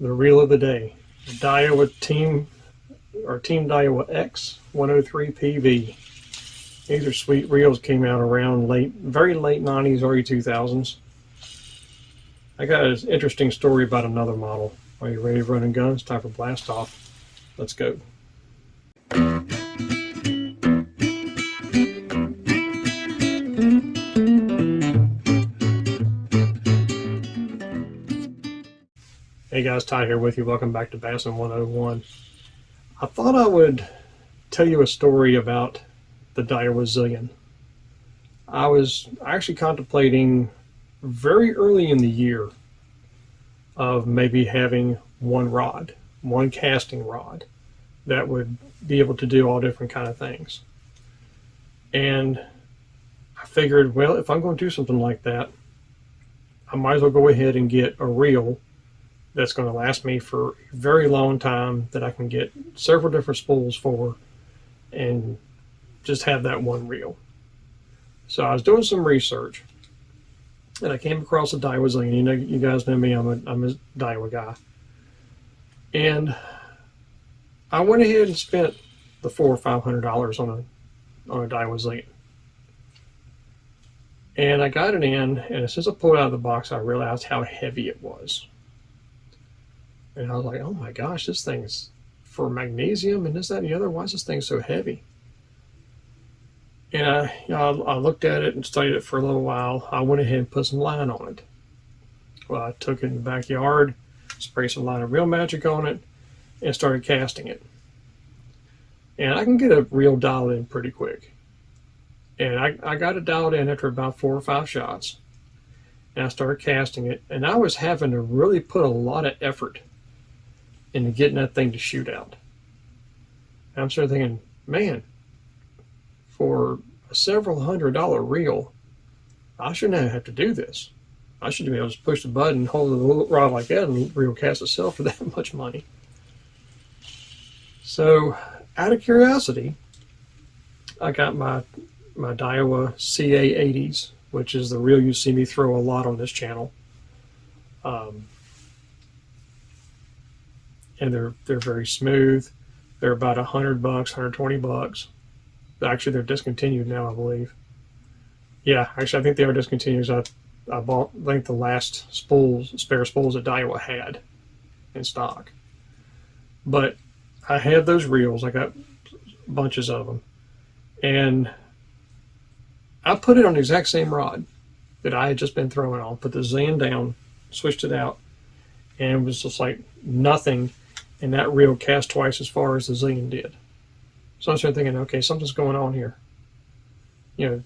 the reel of the day. Daiwa Team Daiwa X 103 PV. These are sweet reels, came out around very late 90s, early 2000s. I got an interesting story about another model. Are you ready to run and gun? It's time for blast off. Let's go. Hey guys, Ty here with you. Welcome back to Bassin 101. I thought I would tell you a story about the Daiwa Zillion. I was actually contemplating very early in the year of maybe having one casting rod that would be able to do all different kind of things. And I figured, well, if I'm going to do something like that, I might as well go ahead and get a reel that's going to last me for a very long time, that I can get several different spools for, and just have that one reel. So I was doing some research, and I came across a Daiwa Zillion. You know, you guys know me, I'm a Daiwa guy. And I went ahead and spent the $400 or $500 on a Daiwa Zillion. And I got it in, and as soon as I pulled it out of the box, I realized how heavy it was. And I was like, oh my gosh, this thing's for magnesium and this, that, and the other. Why is this thing so heavy? And I looked at it and studied it for a little while. I went ahead and put some line on it. Well, I took it in the backyard, sprayed some line of Real Magic on it, and started casting it. And I can get a reel dialed in pretty quick. And I got it dialed in after about 4 or 5 shots. And I started casting it. And I was having to really put a lot of effort into getting that thing to shoot out. And I'm sort of thinking, man, for a several $100 reel, I shouldn't have to do this. I should be able to push the button, hold the rod like that, and the reel cast itself for that much money. So, out of curiosity, I got my Daiwa CA80s, which is the reel you see me throw a lot on this channel. And they're very smooth. They're about $100, $120. Actually, they're discontinued now, I believe. Yeah, actually, I think they are discontinued. I bought, I think, the last spare spools that Daiwa had in stock. But I had those reels. I got bunches of them. And I put it on the exact same rod that I had just been throwing on. Put the Zillion down, switched it out, and it was just like nothing. And that reel cast twice as far as the Zillion did. So I started thinking, okay, something's going on here. You know,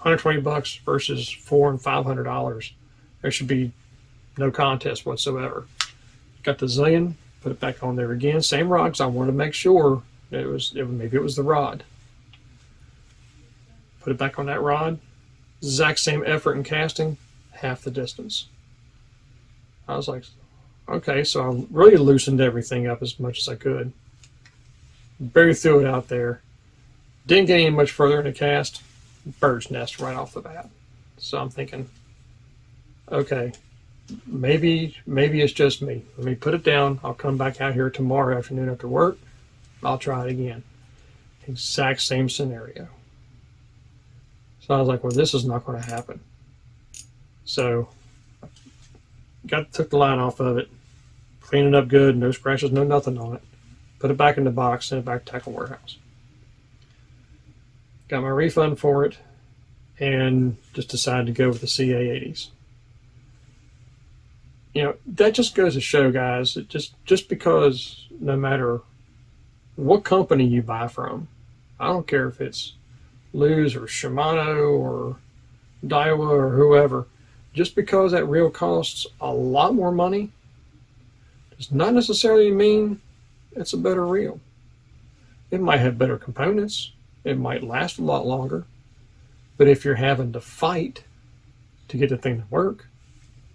$120 versus $400 and $500. There should be no contest whatsoever. Got the Zillion, put it back on there again. Same rod, because I wanted to make sure that maybe it was the rod. Put it back on that rod. Exact same effort in casting, half the distance. I was like, okay, so I really loosened everything up as much as I could. Barely threw it out there. Didn't get any much further in the cast. Bird's nest right off the bat. So I'm thinking, okay, maybe it's just me. Let me put it down. I'll come back out here tomorrow afternoon after work. I'll try it again. Exact same scenario. So I was like, well, this is not going to happen. So took the line off of it, cleaned it up good, no scratches, no nothing on it. Put it back in the box, sent it back to Tackle Warehouse. Got my refund for it, and just decided to go with the CA80s. You know, that just goes to show, guys, that just because no matter what company you buy from, I don't care if it's Lew's or Shimano or Daiwa or whoever, just because that reel costs a lot more money does not necessarily mean it's a better reel. It might have better components. It might last a lot longer. But if you're having to fight to get the thing to work,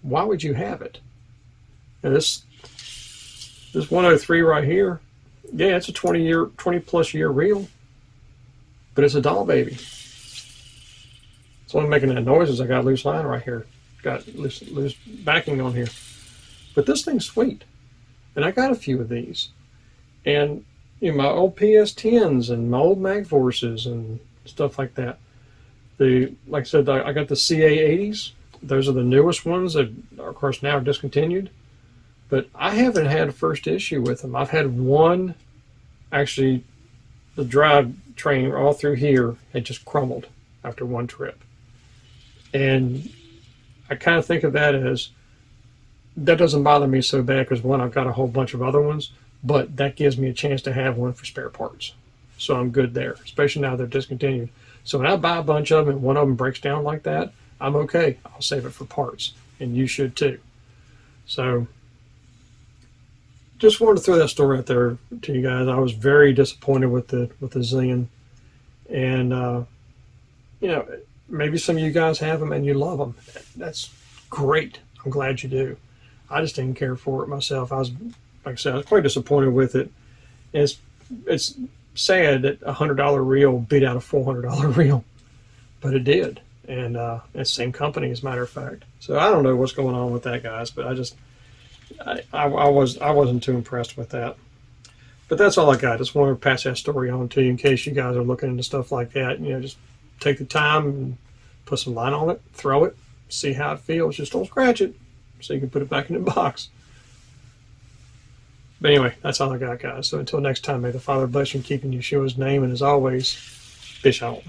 why would you have it? Now this 103 right here, yeah, it's a 20 plus year reel, but it's a doll baby. It's only making that noise as I got a loose line right here. Got loose backing on here. But this thing's sweet. And I got a few of these. And my old PS10s and my old Mag Forces and stuff like that. Like I said, I got the CA80s. Those are the newest ones that, of course, now are discontinued. But I haven't had a first issue with them. I've had one, actually, the drive train all through here had just crumbled after one trip. And I kind of think of that as, that doesn't bother me so bad because, one, I've got a whole bunch of other ones, but that gives me a chance to have one for spare parts. So I'm good there, especially now they're discontinued. So when I buy a bunch of them and one of them breaks down like that, I'm okay. I'll save it for parts, and you should too. So just wanted to throw that story out there to you guys. I was very disappointed with the Zillion, and maybe some of you guys have them and you love them. That's great. I'm glad you do. I just didn't care for it myself. Like I said, I was quite disappointed with it. And it's sad that a $100 reel beat out a $400 reel, but it did. And it's the same company, as a matter of fact. So I don't know what's going on with that, guys, but I wasn't too impressed with that. But that's all I got. Just wanted to pass that story on to you in case you guys are looking into stuff like that. Just take the time and put some line on it, throw it, see how it feels. Just don't scratch it so you can put it back in the box. But anyway, that's all I got, guys. So until next time, may the Father bless you and keep in Yeshua's name. And as always, fish on.